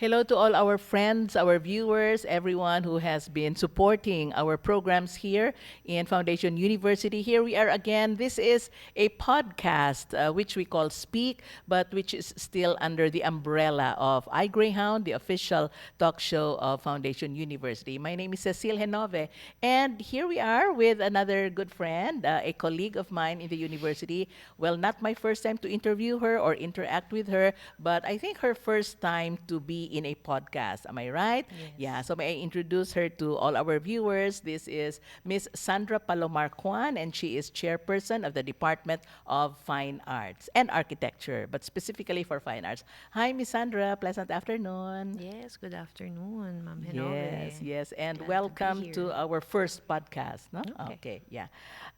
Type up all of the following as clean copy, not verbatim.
Hello to all our friends, our viewers, everyone who has been supporting our programs here in Foundation University. Here we are again. This is a podcast which we call Speak, but which is still under the umbrella of iGreyhound, the official talk show of Foundation University. My name is Cecile Henove, and here we are with another good friend, a colleague of mine in the university. Well, not my first time to interview her or interact with her, but I think her first time to be in a podcast. Am I right? Yeah, Yes. so may I introduce her to all our viewers. This is Miss Sandra Palomar Quan, and she is chairperson of the Department of Fine Arts and Architecture, but specifically for fine arts. Hi, Miss Sandra. Pleasant afternoon. Yes, good afternoon, Ma'am Yes, Henove. yes, and Glad to be welcome to here. our first podcast. No, Okay. okay, yeah.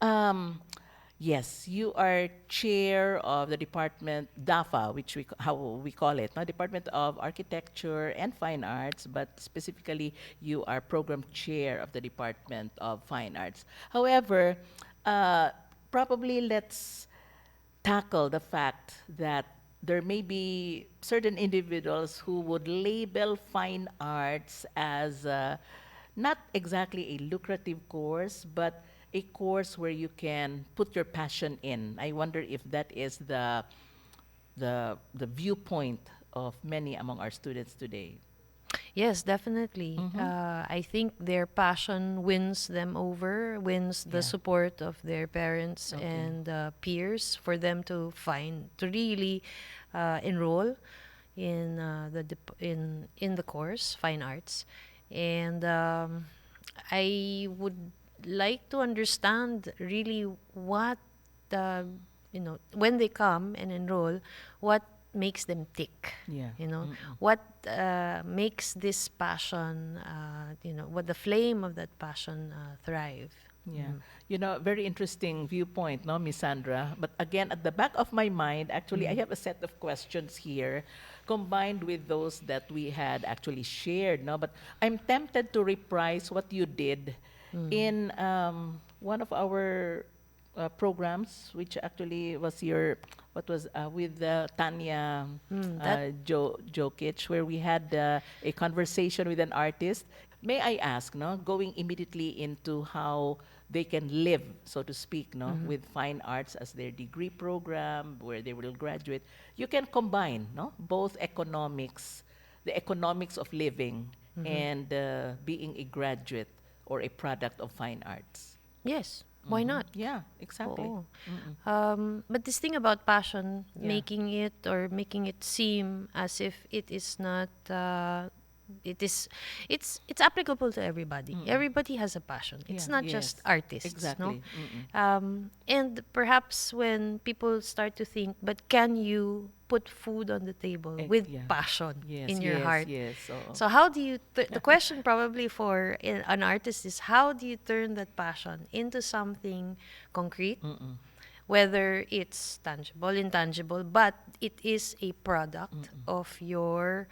Um, yes, you are chair of the department DAFA, which how we call it, no, Department of Architecture and Fine Arts, but specifically you are program chair of the Department of Fine Arts. However, uh, probably let's tackle the fact that there may be certain individuals who would label fine arts as not exactly a lucrative course, but a course where you can put your passion in. I wonder if that is the viewpoint of many among our students today. Yes, definitely. Mm-hmm. I think their passion wins them over, wins the Yeah. support of their parents Okay. and peers for them to to really enroll in in the course Fine Arts, and I would like to understand really what uh, when they come and enroll, what makes them tick. Yeah. Mm-mm. What makes this passion, what the flame of that passion thrive. Yeah. Mhm. Very interesting viewpoint, no, Miss Sandra. But again, at the back of my mind, actually, I Mhm. have a set of questions here combined with those that we had actually shared, no? But I'm tempted to reprise what you did Mhm. in one of our programs, which actually was what was with Tanya That Jokic, where we had a conversation with an artist. May I ask, no, going immediately into how they can live, so to speak, no, mhm. with fine arts as their degree program, where they will graduate, you can combine, no, both the economics of living, Mhm. and being a graduate or a product of fine arts. Yes, why Mm-hmm. not? Yeah, exactly. Oo. Mm-mm. But this thing about passion, Yeah. making it seem as if it is not, it is, it's applicable to everybody. Mm-mm. Everybody has a passion. It's Yeah, not just yes. artists, no? Exactly. Mm-mm. And perhaps when people start to think, but can you put food on the table with Yeah. passion Yes, in your yes, heart? yes. So, So how do you the question probably for an artist is how do you turn that passion into something concrete, mm-mm. whether it's tangible, intangible, but it is a product Mm-mm. of your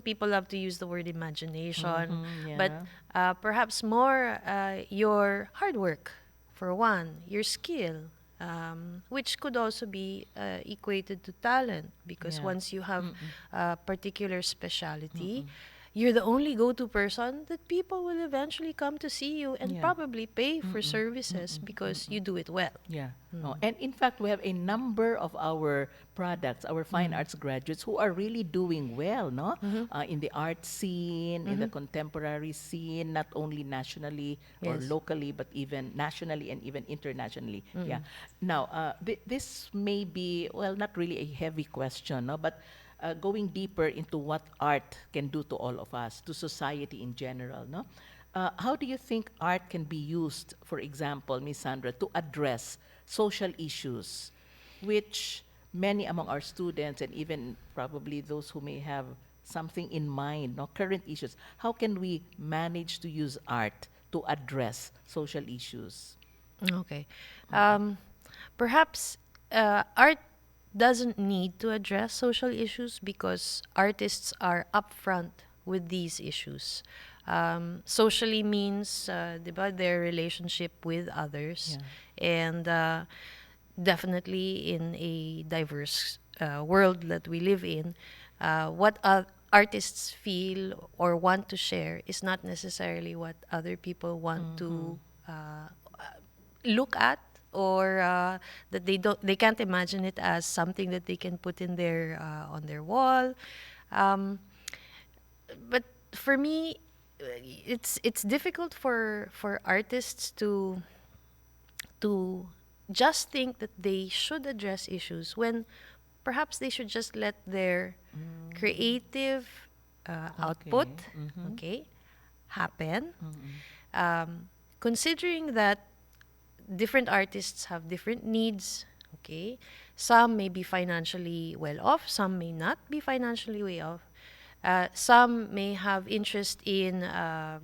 people love to use the word imagination, Mm-hmm. but Yeah. perhaps more your hard work, for one, your skill, which could also be equated to talent because Yeah. once you have Mm-mm. a particular specialty, Mm-mm. you're the only go-to person that people will eventually come to see you and Yeah. probably pay for Mm-mm. services Mm-mm. because Mm-mm. you do it well. Yeah. Oh, Mm. and in fact, we have a number of our products, our fine Mm. arts graduates, who are really doing well, no? Mm-hmm. In the art scene, in the Mm-hmm. contemporary scene, not only nationally or Yes. locally, but even nationally and even internationally. Yeah. Mm-mm. Now, this may be, well, not really a heavy question, no? But going deeper into what art can do to all of us, to society in general, no? How do you think art can be used, for example, Miss Sandra, to address social issues, which many among our students and even probably those who may have something in mind, no, current issues, how can we manage to use art to address social issues? Okay. Um, Perhaps art doesn't need to address social issues because artists are upfront with these issues. Socially means, diba, their relationship with others, Yeah. and definitely in a diverse world that we live in, what artists feel or want to share is not necessarily what other people want to uh, look at, or that they can't imagine it as something that they can put in their on their wall. um, but for me, it's difficult for artists to just think that they should address issues when perhaps they should just let their creative output, Okay. Mm-hmm. okay, happen. Mm-mm. Considering that different artists have different needs, okay, some may be financially well off, some may not be financially way off. Some may have interest in, a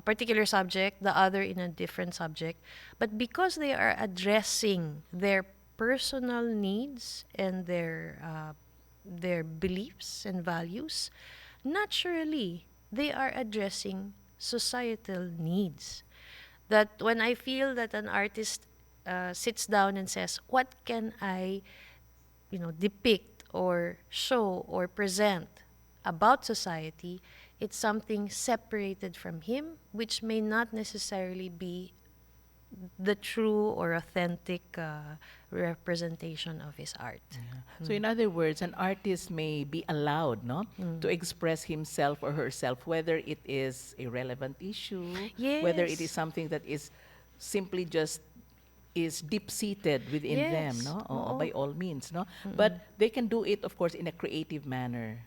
particular subject, the other in a different subject. But because they are addressing their personal needs and their beliefs and values, naturally they are addressing societal needs. That when I feel that an artist sits down and says, "What can I depict or show or present about society," it's something separated from him, which may not necessarily be the true or authentic representation of his art. Yeah. So in other words, an artist may be allowed, no, to express himself or herself, whether it is a relevant issue, whether it is Yes. something that is simply just is deep-seated within them, Yes. no, by Oo. all means, no. But they can do it, of course, in a creative manner,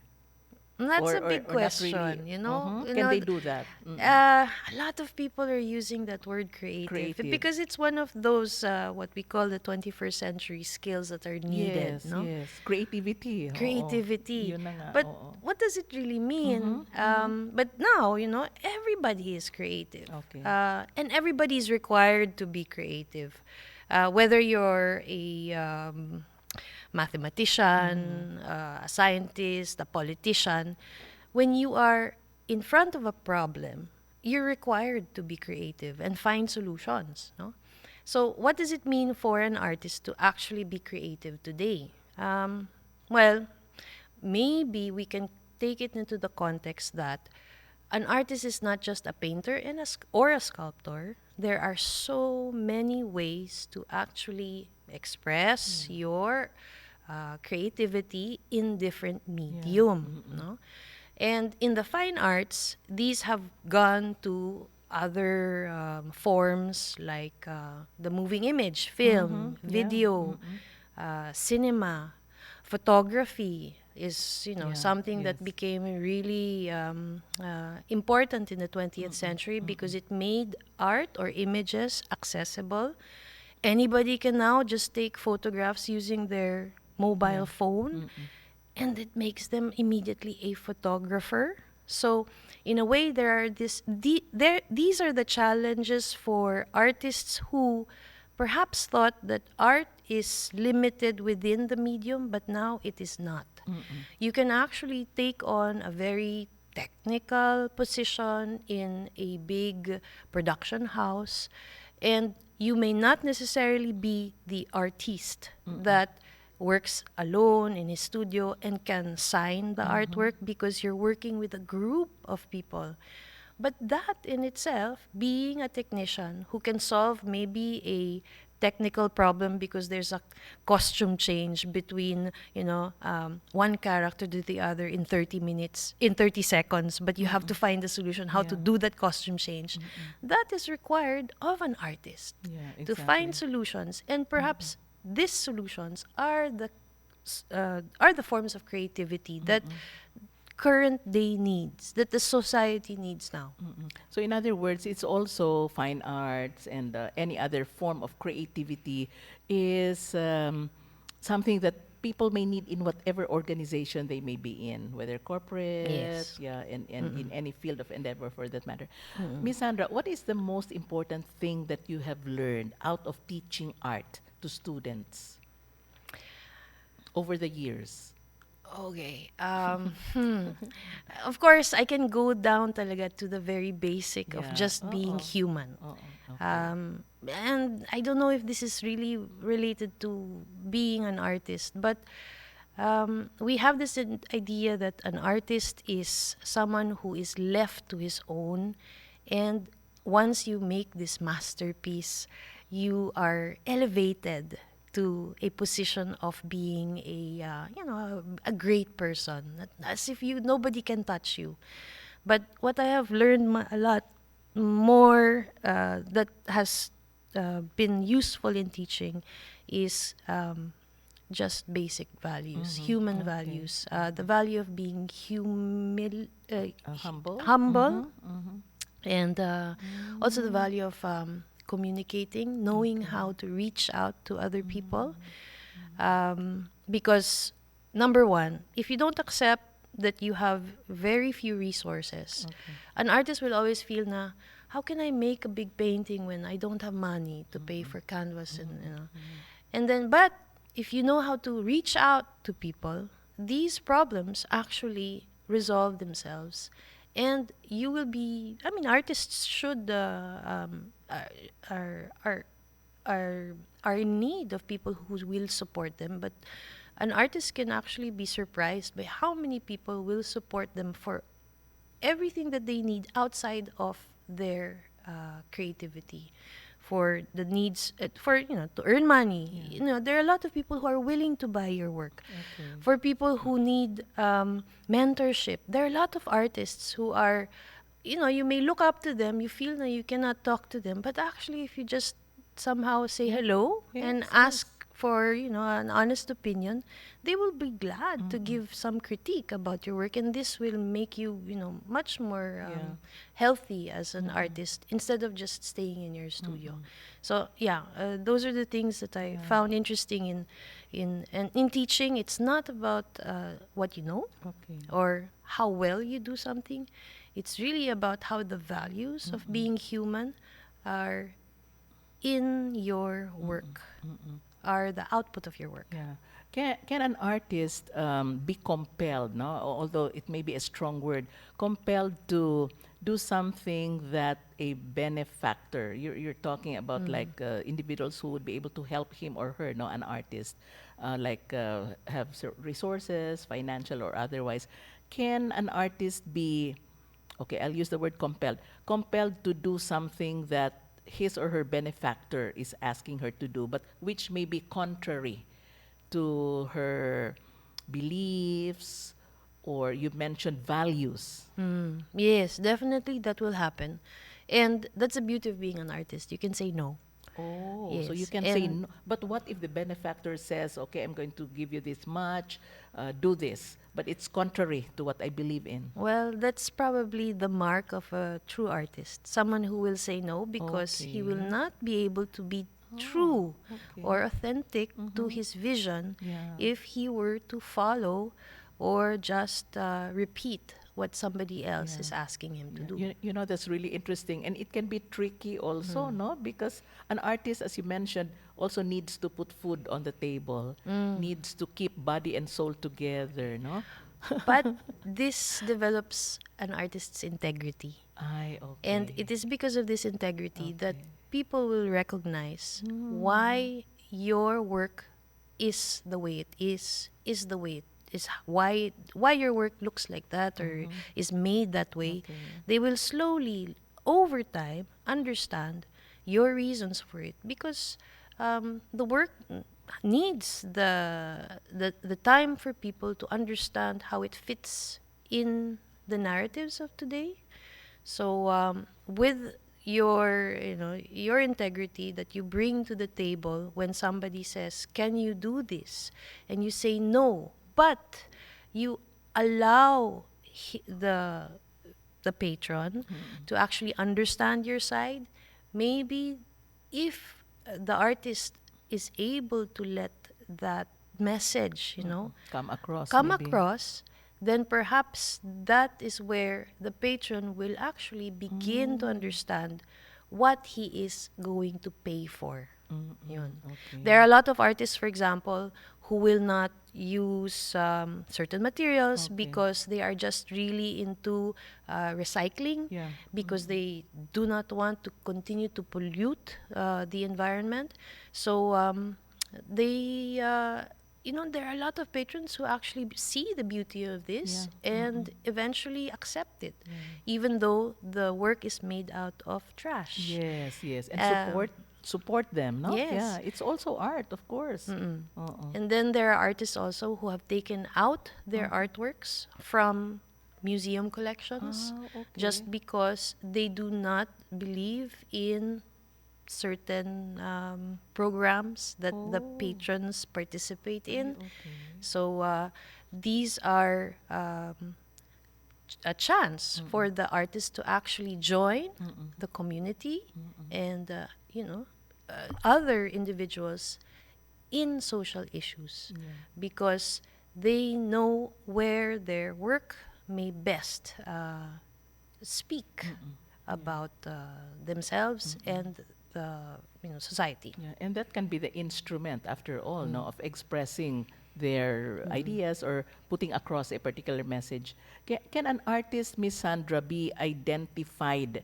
And that's or a big or not really. question, you know. Mhm. You Can know, they do that? Mm-mm. a lot of people are using that word creative Creative. because it's one of those what we call the 21st century skills that are needed, Yes, no? yes. Creativity. Oo. Creativity. Yun na nga, But oo. what does it really mean? Mhm, mhm. But now, everybody is creative. Okay. And everybody is required to be creative. Whether you're a mathematician, a scientist, a politician, when you are in front of a problem, you're required to be creative and find solutions. No? So, what does it mean for an artist to actually be creative today? Well, maybe we can take it into the context that an artist is not just a painter and or a sculptor. There are so many ways to actually express your creativity in different Yeah. medium, Mm-mm. no? And in the fine arts, these have gone to other forms like the moving image, Mhm. film, Yeah. video, Mm-mm. cinema, photography is Yeah. something Yes. that became really important in the 20th Mm-mm. century because Mm-mm. it made art or images accessible. Anybody can now just take photographs using their Yeah. mobile phone, Mm-mm. and it makes them immediately a photographer. So, in a way, these are the challenges for artists who perhaps thought that art is limited within the medium, but now it is not. Mm-mm. You can actually take on a very technical position in a big production house, and you may not necessarily be the artist Mm-mm. that works alone in his studio and can sign the Mhm. artwork because you're working with a group of people. But that in itself, being a technician who can solve maybe a technical problem because there's a costume change between, one character to the other in 30 minutes, in 30 seconds, but you have to Mm-mm. find the solution how to Yeah. do that costume change. Mm-mm. That is required of an artist Yeah, to find exactly. solutions, and Mm-mm. perhaps these solutions are the forms of creativity that Mm-mm. current day needs, that the society needs now. Mm-mm. So in other words, it's also fine arts and any other form of creativity is something that people may need in whatever organization they may be in, whether corporate, Yes. yeah, and in Mm-mm. any field of endeavor for that matter. Mm-mm. Miss Sandra, what is the most important thing that you have learned out of teaching art to students over the years? Okay. Of course, I can go down talaga to the very basic of Yeah. just being Uh-oh. human. Uh-oh. Okay. And I don't know if this is really related to being an artist, but we have this idea that an artist is someone who is left to his own, and once you make this masterpiece, you are elevated to a position of being a great person, as if you nobody can touch you. But what I have learned a lot more that has been useful in teaching is just basic values, Mm-hmm. human Okay. values, the value of being Humble. humble, Mm-hmm. Mm-hmm. and also the Mm, value of communicating, knowing okay. how to reach out to other people. Mm, Because, number one, if you don't accept that you have very few resources, okay. an artist will always feel na, how can I make a big painting when I don't have money to pay Mm-mm. for canvas and Mm-mm. Mm-mm. and then, but if you know how to reach out to people, these problems actually resolve themselves. And you will be, I mean, artists should, are, are, are, are in need of people who will support them. But an artist can actually be surprised by how many people will support them for everything that they need outside of their creativity, for the needs, for to earn money. Yeah. There are a lot of people who are willing to buy your work. Okay. For people who need mentorship, there are a lot of artists who are, you may look up to them, you feel that you cannot talk to them, but actually if you just somehow say Yeah. hello and Yes. ask Yes. for an honest opinion, they will be glad to Mm-mm. give some critique about your work, and this will make you, much more Yeah. healthy as an Mm-mm. artist instead of just staying in your studio. Mm-mm. So yeah, those are the things that I Yeah. found interesting in teaching. It's not about what you know Okay. or how well you do something. It's really about how the values of Mm-mm. being human are in your Mm-mm. work, Mm-mm. are the output of your work. Yeah. Can an artist be compelled, no? Although it may be a strong word, compelled to do something that a benefactor, you're talking about Mm. like individuals who would be able to help him or her, no, an artist, like have resources, financial or otherwise. Can an artist be, okay, I'll use the word compelled to do something that his or her benefactor is asking her to do, but which may be contrary to her beliefs, or you mentioned values. Yes, definitely that will happen. And that's the beauty of being an artist. You can say no. Oh, so you Yes. can say And no. But what if the benefactor says, okay, I'm going to give you this much, do this, but it's contrary to what I believe in? well, that's probably the mark of a true artist. Someone who will say no because he will Okay. not be able to be Oh, true okay. or authentic to Mm-hmm. his vision Yeah. if he were to follow or just repeat what somebody else Yeah. is asking him to Yeah, do. you know that's really interesting, and it can be tricky also, Mm. no? Because an artist, as you mentioned, also needs to put food on the table, Mm. needs to keep body and soul together, no? But this develops an artist's integrity. Ay, And okay, it is because of this integrity that okay. people will recognize Mm. why your work is the way is the way it is, why your work looks like that or Mm-hmm. is made that way. Okay. They will slowly, over time, understand your reasons for it because the work needs the time for people to understand how it fits in the narratives of today. So with your integrity that you bring to the table when somebody says, "Can you do this?" and you say no, but you allow the patron Mm-mm. to actually understand your side, maybe if the artist is able to let that message, Mm-mm. Come across, come maybe. across, then perhaps that is where the patron will actually begin to Mm. understand what he is going to pay for. Mm-mm. Yun. There are Okay. a lot of artists, for example, who will not use certain materials Okay. because they are just really into recycling, Yeah. because Mm-mm. they do not want to continue to pollute the environment. So they there are a lot of patrons who actually see the beauty of this Yeah. and eventually accept it, Yeah. even though the work is made out of trash. Yes, yes. And Um, support them, no? Yeah, yes. it's also art, of course. Mm-mm. Uh-uh. And then there are artists also who have taken out their Uh-huh. artworks from museum collections Ah, okay. just because they do not believe in certain programs that the Oh, patrons participate in. okay. So these are a chance Mm-mm. for the artist to actually join Mm-mm. the community Mm-mm. and other individuals in social issues, Yeah. because they know where their work may best speak Mm-mm. Yeah. about themselves Mm-mm. and the society. Yeah, and that can be the instrument, after all, no, Mm. of expressing their Mm. ideas or putting across a particular message. Can an artist, Miss Sandra, be identified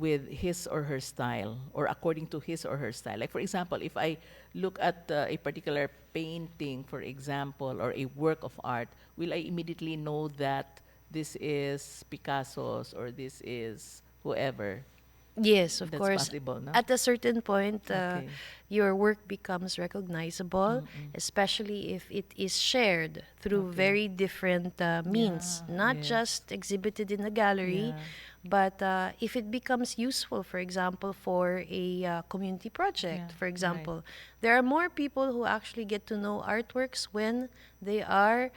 with his or her style, or according to his or her style? Like, for example, if I look at a particular painting, for example, or a work of art, will I immediately know that this is Picasso's or this is whoever? Yes, of That's course. possible, no? At a certain point, Okay. your work becomes recognizable, Mm-mm. especially if it is shared through Okay. very different means, Yeah, not yes. just exhibited in a gallery, Yeah, but if it becomes useful, for example, for a community yeah, project, for right. example, there are more people who actually get to know artworks when they are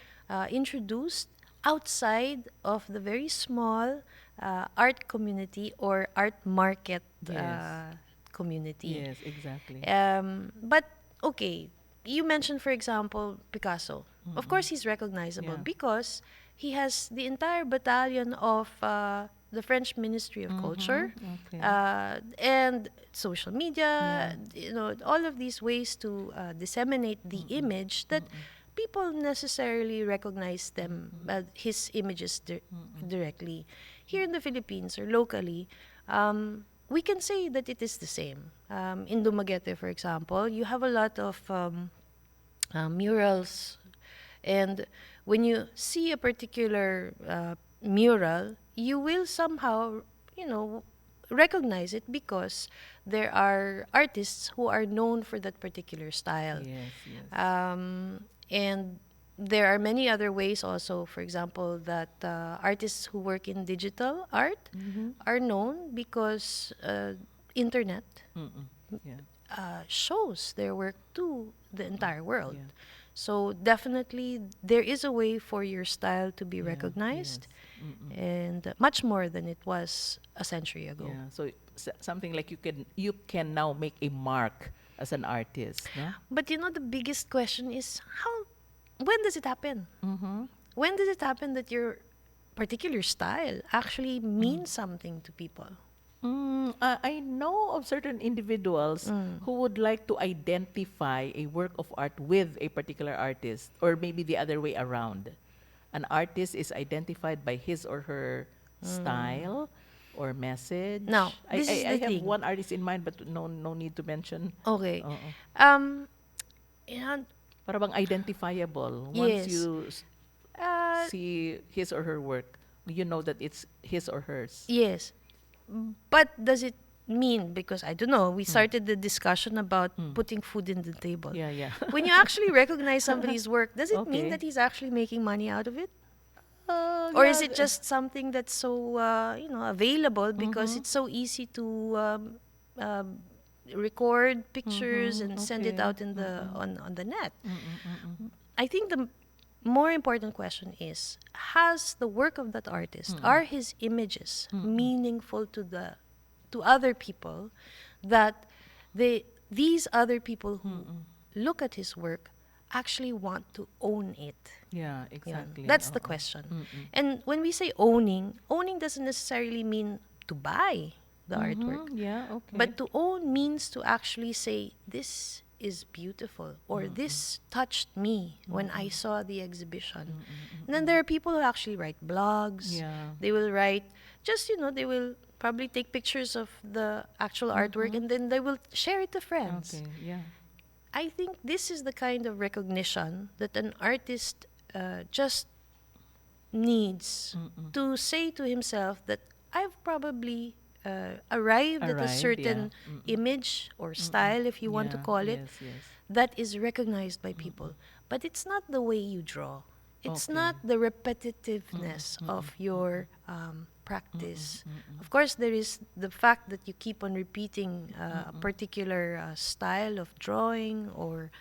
introduced outside of the very small art community or art market Yes, community. yes, exactly. But okay, you mentioned, for example, Picasso. Of Mm-mm. course, he's recognizable Yeah. because he has the entire battalion of the French Ministry of Mm-hmm. Culture Okay. and social Yeah. media, all of these ways to disseminate the Mm-mm. image that Mm-mm. people necessarily recognize them, Mm-mm. his images Mm-mm. directly. Here in the Philippines or locally, we can say that it is the same. In Dumaguete, for example, you have a lot of murals, and when you see a particular mural, you will somehow, you know, recognize it because there are artists who are known for that particular style. Yes, yes. And there are many other ways also, for example, that artists who work in digital art Mm-hmm. are known because internet Mm-mm. Yeah. shows their work to the Mm-mm. entire world. Yeah. So definitely there is a way for your style to be Yeah. Yes. recognized, Mm-mm. and much more than it was a century ago. Yeah. So something like you can now make a mark as an artist, no? But the biggest question is when does it happen? Mm-hmm. When does it happen that your particular style actually Mm. means something to people? I know of certain individuals Mm. who would like to identify a work of art with a particular artist, or maybe the other way around. An artist is identified by his or her Mm. style or Now, message. I, this I, is I the have thing. one artist in mind, but no need to mention. Okay. Oo. Um, yeah, Para bang identifiable. Once yes. you Uh, see his or her work, you know that it's his or hers. yes. But does it mean, because I don't know, we Mm. started the discussion about Mm. putting food in the table. Yeah, yeah. When you actually recognize somebody's work, does it mean Okay. that he's actually making money out of it? Or is Yeah. it just something that's so available because Mm-hmm. it's so easy to um, record pictures Mm-hmm. and send it Okay. out in the Mm-mm. on the net? Mm-mm. Mm-mm. I think the more important question is, has the work of that artist, Mm-mm. are his images Mm-mm. meaningful to other people, that these other people who Mm-mm. look at his work actually want to own it? Yeah, Yun. exactly. That's the Oo. question. Mm-mm. And when we say owning doesn't necessarily mean to buy the artwork. Mm-hmm. Yeah, okay. But to own means to actually say, this is beautiful, or Mm-mm. this touched me when I Mm-mm. saw the exhibition. Mm-mm. And then there are people who actually write blogs. Yeah. They will write, they will probably take pictures of the actual artwork Mm-hmm. and then they will share it to friends. Okay, yeah. I think this is the kind of recognition that an artist just needs Mm-mm. to say to himself that I've probably arrived at a Arrived, yeah. certain Mm-mm. image or Mm-mm. style, if you want to Yeah, call it, yes, yes. that is recognized by Mm-mm. people. But it's not the way you draw. It's Okay. not the Mm-mm. repetitiveness Mm-mm. of your Mm-mm. practice. Mm-mm. Of course, there is the fact that you keep on repeating a Mm-mm. particular style of drawing or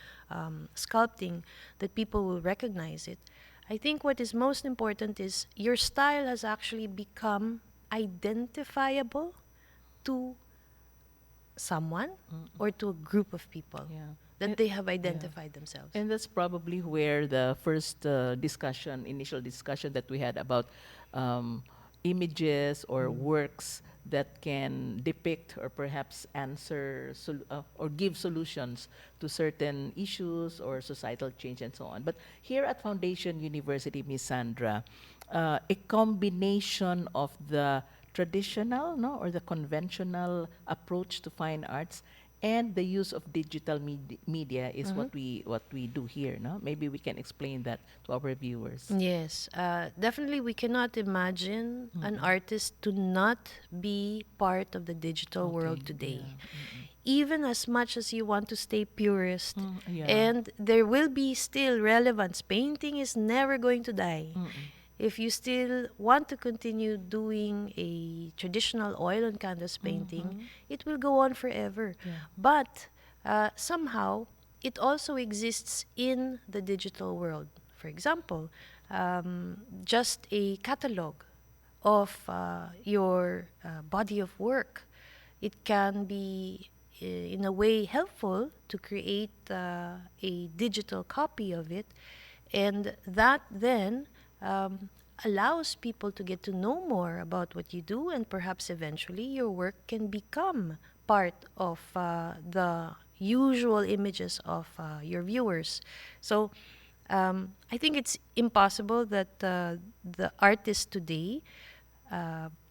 sculpting that people will recognize it. I think what is most important is your style has actually become identifiable to someone Mm-mm. or to a group of people Yeah. that And, they have yeah. identified themselves. And that's probably where the first discussion, initial discussion that we had about um, images or Mm. works that can depict or perhaps answer or give solutions to certain issues or societal change and so on. But here at Foundation University, Miss Sandra, a combination of the traditional, no, or the conventional approach to fine arts and the use of digital media is Mhm. what we do here, no? Maybe we can explain that to our viewers. Yes, definitely we cannot imagine an Mm-mm. artist to not be part of the digital Okay, world today. yeah. Mm-mm. Even as much as you want to stay purist, Yeah. and there will be still relevance. Painting is never going to die. Mm-mm. If you still want to continue doing a traditional oil on canvas painting, Mm-hmm. it will go on forever. Yeah. But somehow, it also exists in the digital world. For example, just a catalog of your body of work. It can be, in a way, helpful to create a digital copy of it, and that then um, allows people to get to know more about what you do, and perhaps eventually your work can become part of the usual images of your viewers. So I think it's impossible that the artists today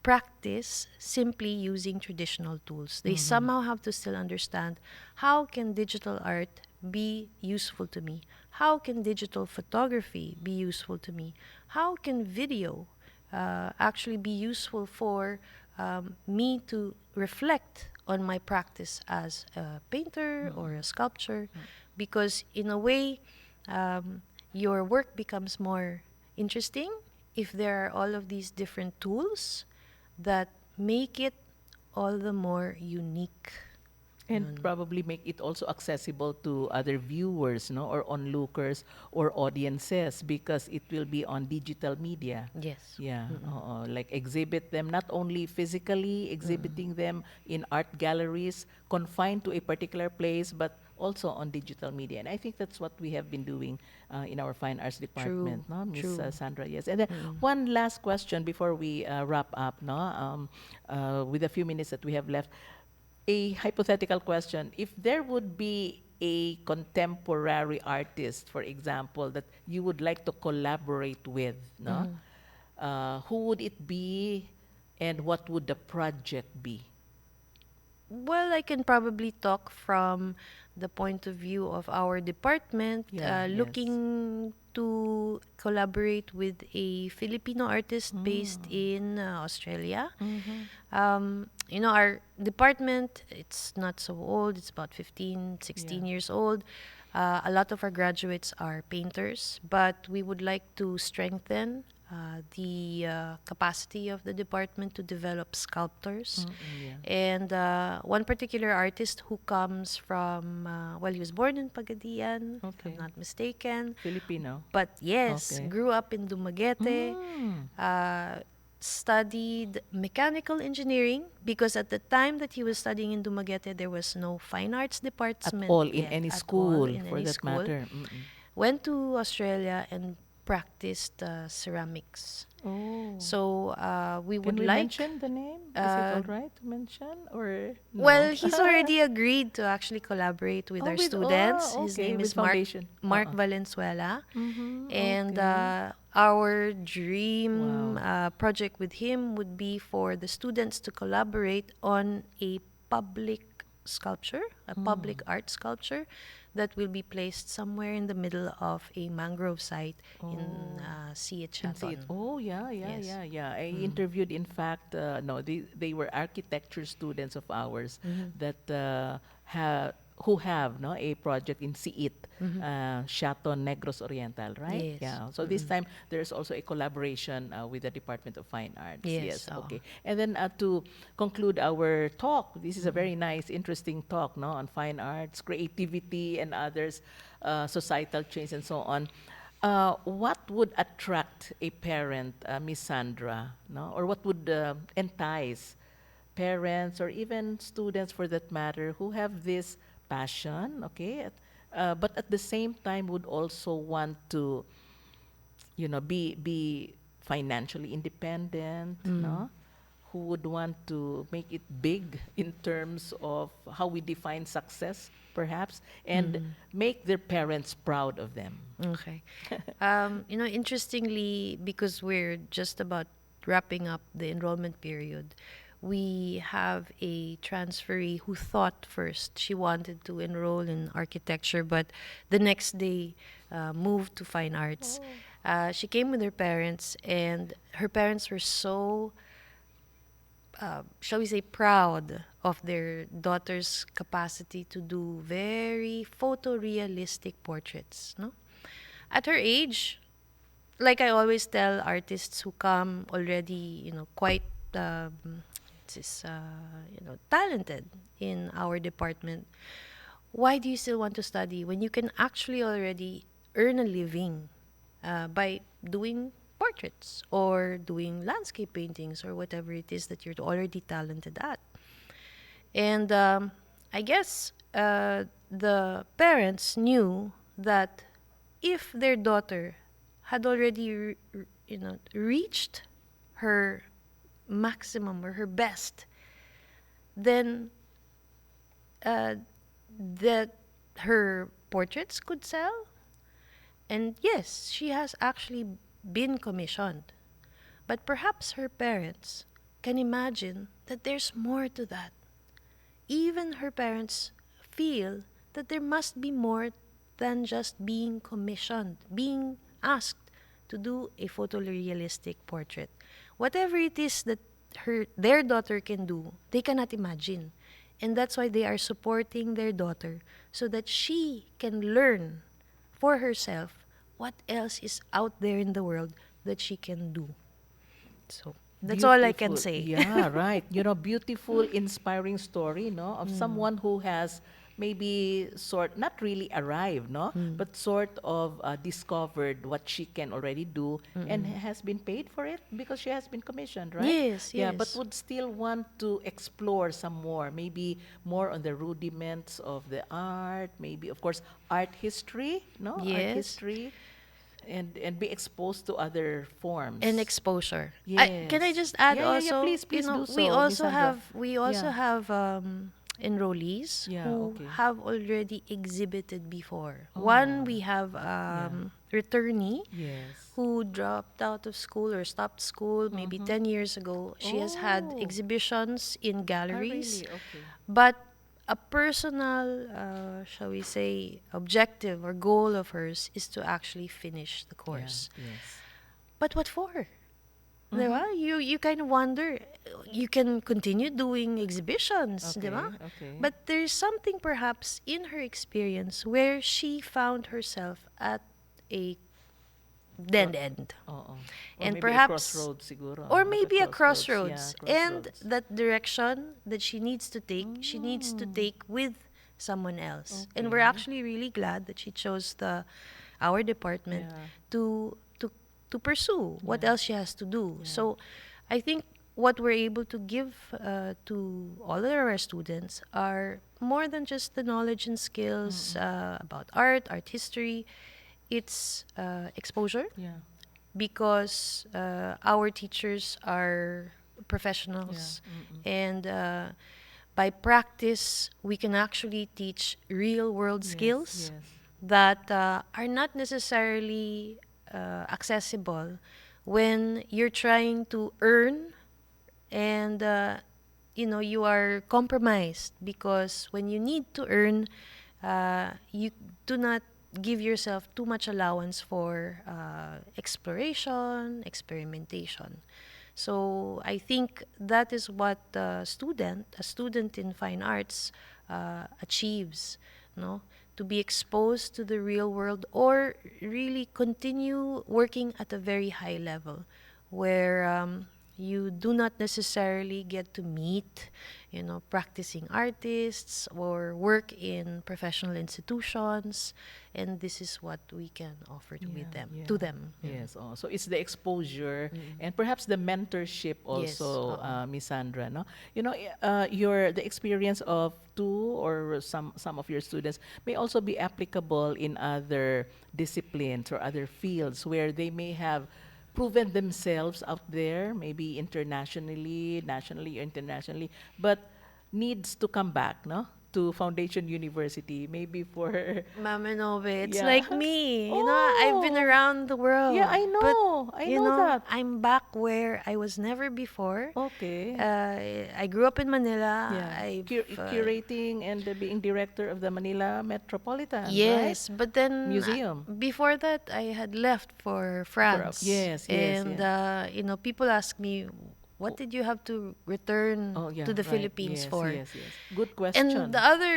practice simply using traditional tools. They Mm-hmm. somehow have to still understand, how can digital art be useful to me? How can digital photography be useful to me? How can video actually be useful for me to reflect on my practice as a painter or a Mm-mm. sculptor? Because in a way, um, your work becomes more interesting if there are all of these different tools that make it all the more unique. And Yun. probably make it also accessible to other viewers, no, or onlookers or audiences because it will be on digital media. Yes. Yeah, Mm-mm. like exhibit them not only physically Mm-mm. exhibiting them in art galleries confined to a particular place, but also on digital media. And I think that's what we have been doing in our fine arts True. department, no, Miss True. Sandra. Yes, and then Mm-mm. one last question before we wrap up, no, with a few minutes that we have left, a hypothetical question. If there would be a contemporary artist, for example, that you would like to collaborate with, no? Mm. Who would it be and what would the project be? Well, I can probably talk from the point of view of our department, Yeah, yes. looking to collaborate with a Filipino artist based Mm. in Australia. Mm-hmm. Our department, it's not so old. It's about 15, Yeah. 16 years old. A lot of our graduates are painters, but we would like to strengthen the capacity of the department to develop sculptors. Mm-mm, yeah. And one particular artist who comes from, well, he was born in Pagadian, if I'm Okay. not mistaken, Filipino. but yes, Okay. grew up in Dumaguete, Mm. uh, studied mechanical engineering, because at the time that he was studying in Dumaguete, there was no fine arts At department all, in yet any at all school, in for any that school. matter. Mm-mm. Went to Australia and practiced ceramics. Oh. So we Can would we like, mention the name? Is it uh, all right to mention or no? well, he's already agreed to actually collaborate with Oh, our with students. His okay, name with is Mark foundation. Mark Valenzuela. Mm-hmm. And Okay. our dream Wow. project with him would be for the students to collaborate on a public sculpture, a Mm. public art sculpture that will be placed somewhere in the middle of a mangrove site in Oh. Siet Can see it. Chaton. Oh, yeah, yeah, Yes. yeah, yeah. I Mm. interviewed, in fact, no, they were architecture students of ours Mm-hmm. that have who have no a project in Siit, Mm-hmm. Chateau Negros Oriental, right? Yes. Yeah. So this Mm-mm. time there's also a collaboration with the Department of Fine Arts. Yes. Yes. Oh. Okay. And then to conclude our talk, this is a Mm-mm. very nice, interesting talk, no, on fine arts, creativity, and others, societal change, and so on. What would attract a parent, Miss Sandra, no? Or what would entice parents or even students for that matter who have this passion, okay? But at the same time would also want to, be financially independent, Mm. no? Who would want to make it big in terms of how we define success, perhaps, and Mm. make their parents proud of them. Okay. Interestingly, because we're just about wrapping up the enrollment period, we have a transferee who thought first she wanted to enroll in architecture, but the next day moved to fine arts. Oh. She came with her parents, and her parents were so, shall we say, proud of their daughter's capacity to do very photorealistic portraits. No, at her age, like I always tell artists who come already, quite this, talented in our department. Why do you still want to study when you can actually already earn a living by doing portraits or doing landscape paintings or whatever it is that you're already talented at? And I guess the parents knew that if their daughter had already, reached her maximum or her best, then uh, that her portraits could sell. And yes, she has actually been commissioned. But perhaps her parents can imagine that there's more to that. Even her parents feel that there must be more than just being commissioned, being asked to do a photorealistic portrait. Whatever it is that their daughter can do, they cannot imagine. And that's why they are supporting their daughter so that she can learn for herself what else is out there in the world that she can do. So that's all I can Beautiful. say. Yeah, right. Beautiful, inspiring story, no, of Mm. someone who has maybe not really arrived, no, Mm. but sort of discovered what she can already do and Mm-mm. has been paid for it because she has been commissioned, right? Yes, Yeah, but yes. would still want to explore some more, maybe more on the rudiments of the art, maybe, of course, art history, no, art Yes. history, and be exposed to other And forms. exposure. Can I Yes. just add Yeah, yeah, yeah. also, Please, please do we so, Miss also Sandra. have we also Yeah. have enrollees Yeah, who okay. have already exhibited before. One, Oh, we have yeah. returnee Yes. who dropped out of school or stopped school maybe Mm-hmm. 10 years ago. She has had Oh, exhibitions in galleries, really? Okay. but a personal, shall we say, objective or goal of hers is to actually finish the Yeah, course. yes. But what for? Di Mm-hmm. ba? You kind of wonder. You can continue doing exhibitions, di ba? Okay, okay. But there's something perhaps in her experience where she found herself at a Cro- dead end. Oo. Or And maybe a perhaps, crossroads siguro, or but a maybe a crossroads. Yeah, crossroads. And crossroads. that direction that she needs to Mm, take with someone else. And we're okay. actually really glad that she chose our department Yeah, to to to pursue what yeah, else she has to do. yeah. So I think what we're able to give to all of our students are more than just the knowledge and skills Mm-mm. about art history. It's exposure Yeah, because our teachers are yeah. professionals, Mm-mm. and by practice we can actually teach real world Yes, skills yes. that are not necessarily accessible when you're trying to earn, and you are compromised because when you need to earn, you do not give yourself too much allowance for exploration, experimentation. So I think that is what a student in fine arts achieves, no? To be exposed to the real world or really continue working at a very high level where you do not necessarily get to meet, practicing artists or work in professional institutions, and this is what we can offer to with Yeah, them, yeah. to them. Yes, so it's the exposure Mm. and perhaps the mentorship Yes. also, Miss Sandra, no? Your the experience of two or some of your students may also be applicable in other disciplines or other fields where they may have proven themselves out there, maybe internationally, nationally, or internationally, but needs to come back, no? To Foundation University, maybe for Maminove, it's yeah. like me. I've been Oh, around the yeah, world, I but know. I know that. I'm back where I was never before. Okay. I grew up in Manila. Yeah. I've Curating and being director of the Manila Metropolitan, right? Yes, but then Museum. before that, I had left for France, Yes, yes, and yeah. people ask me, "What Oh, did you have to return oh, to yeah, the right. Philippines Yes, for?" yes, yes. Good And the question. other,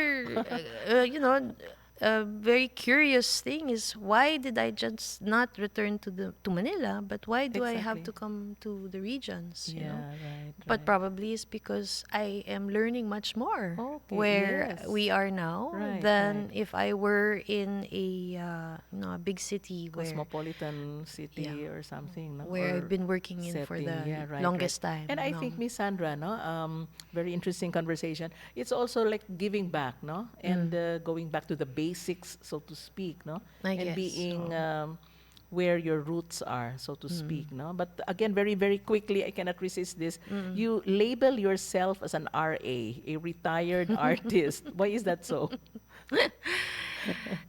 very curious thing is why did I just not return to Manila, but why do I have Exactly. to come to the regions? Yeah, right, But right. probably it's because I am learning much more Okay, where we yes. are now Right, right. than if I were in a big city where, Cosmopolitan yeah, city or something, no? where I've Or been working in for setting. the Yeah, right, right. longest And time. I No. think Miss Sandra, no, very interesting conversation. It's also like giving back, no, and Mm, going back to the basics, so to speak, no, I and guess. being Oh. where your roots are, so to Mm. speak, no. But again, very, very quickly, I cannot resist this. Mm. You label yourself as an RA, a retired artist. Why is that so?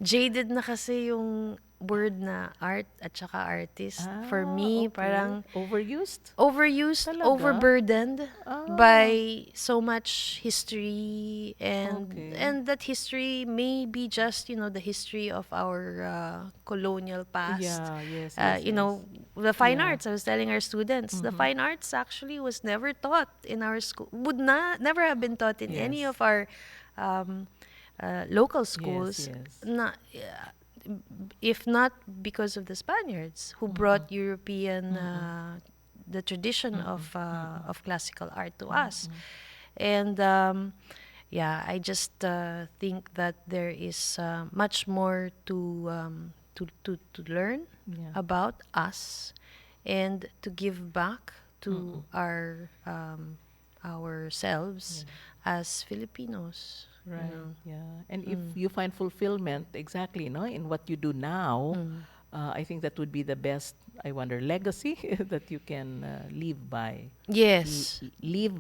Jaded na kasi yung word na art at saka artist. For Ah, me, okay. parang Overused? overused, Talaga? overburdened Ah, by so much history, okay. and that history may be just the history of our colonial past. Yeah, yes, Uh, yes, you yes. know, the fine Yeah. arts. I was telling our students, the Mm-hmm. fine arts actually was never taught in our school. Would not never have been taught in any Yes. of our um, local Yes, schools. yes. Not if not because of the Spaniards who Mm-mm. brought European Mm-mm. the tradition Mm-mm. Mm-mm. of classical art to us, Mm-mm. and yeah, I just think that there is much more to learn Yeah. about us and to give back Mm-mm. to ourselves Yeah. as Filipinos. Right. Yeah. And if Mm. you find fulfillment exactly, no, in what you do now, Mm. I think that would be the best, I wonder, legacy that you can live by. Yes. Live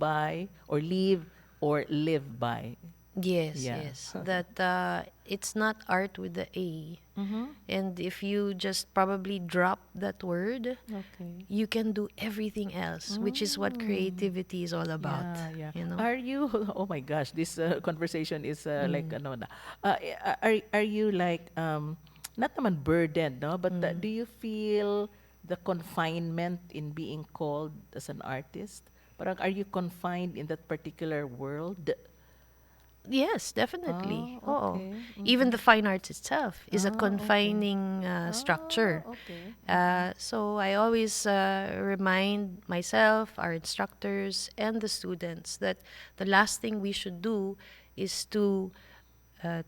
by, or live by. Yes, Yeah. yes. That it's not art with the A. Mm-hmm. And if you just probably drop that word, Okay. you can do everything else, which is what Mm. creativity is all about, Yeah, yeah. you know? Are you? Oh my gosh, this conversation is like Mm, ano na. Are you like not naman burdened, no? But mm. do you feel the confinement in being called as an artist? Parang are you confined in that particular world? Yes, definitely. Oh, Oh, okay. even Mm-mm. the fine arts itself is a Okay. confining structure. Okay. Mm-mm. So I always remind myself, our instructors, and the students that the last thing we should do is to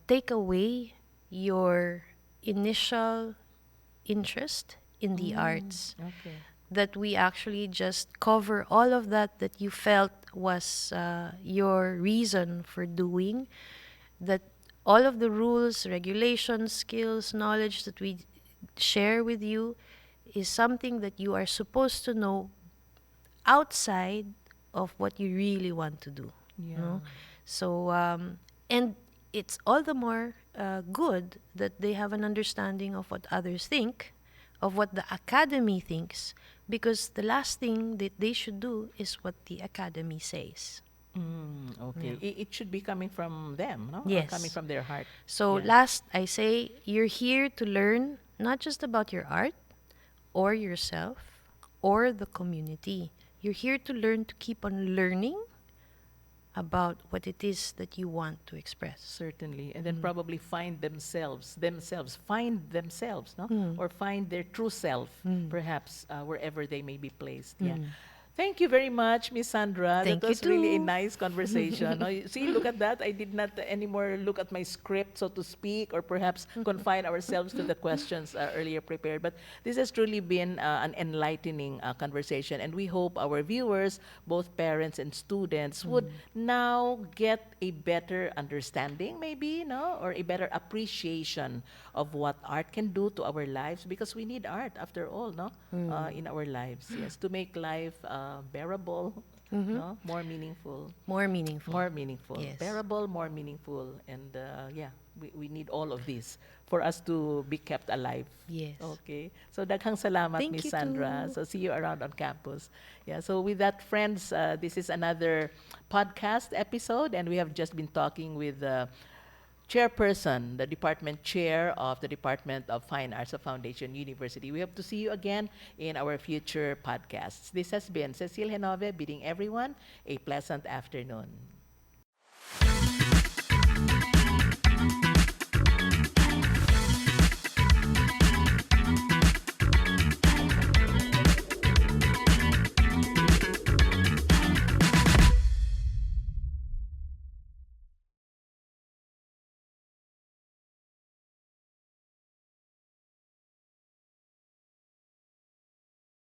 take away your initial interest in the Mm, arts, okay. that we actually just cover all of that you felt was your reason for doing, that all of the rules, regulations, skills, knowledge that we share with you is something that you are supposed to know outside of what you really want to do. You Yeah. know? So, and it's all the more good that they have an understanding of what others think, of what the academy thinks, because the last thing that they should do is what the academy says. Okay. Yeah. It should be coming from them, no? Or coming Yes. from their heart. So Yeah. last, I say you're here to learn not just about your art or yourself or the community. You're here to learn to keep on learning about what it is that you want to express. Certainly. And then probably find find themselves, no? Mm. Or find their true self, Mm. perhaps wherever they may be placed. Yeah. Mm. Thank you very much, Miss Sandra. That Thank you was really a too. nice conversation. No, see, look at that. I did not anymore look at my script, so to speak, or perhaps confine ourselves to the questions earlier prepared. But this has truly been an enlightening conversation, and we hope our viewers, both parents and students, would now get a better understanding, maybe, no, or a better appreciation of what art can do to our lives, because we need art after all, no, in our lives. Yes, to make life bearable, Mm-hmm. no, more meaningful, More meaningful. more meaningful, Yes. bearable, more meaningful, and yeah, we need all of this for us to be kept alive. Yes. Okay. So daghang salamat, Thank Miss you Sandra. too. So see you around on campus. Yeah. So with that, friends, this is another podcast episode, and we have just been talking with chairperson, the department chair of the Department of Fine Arts of Foundation University. We hope to see you again in our future podcasts. This has been Cecile Henove bidding everyone a pleasant afternoon.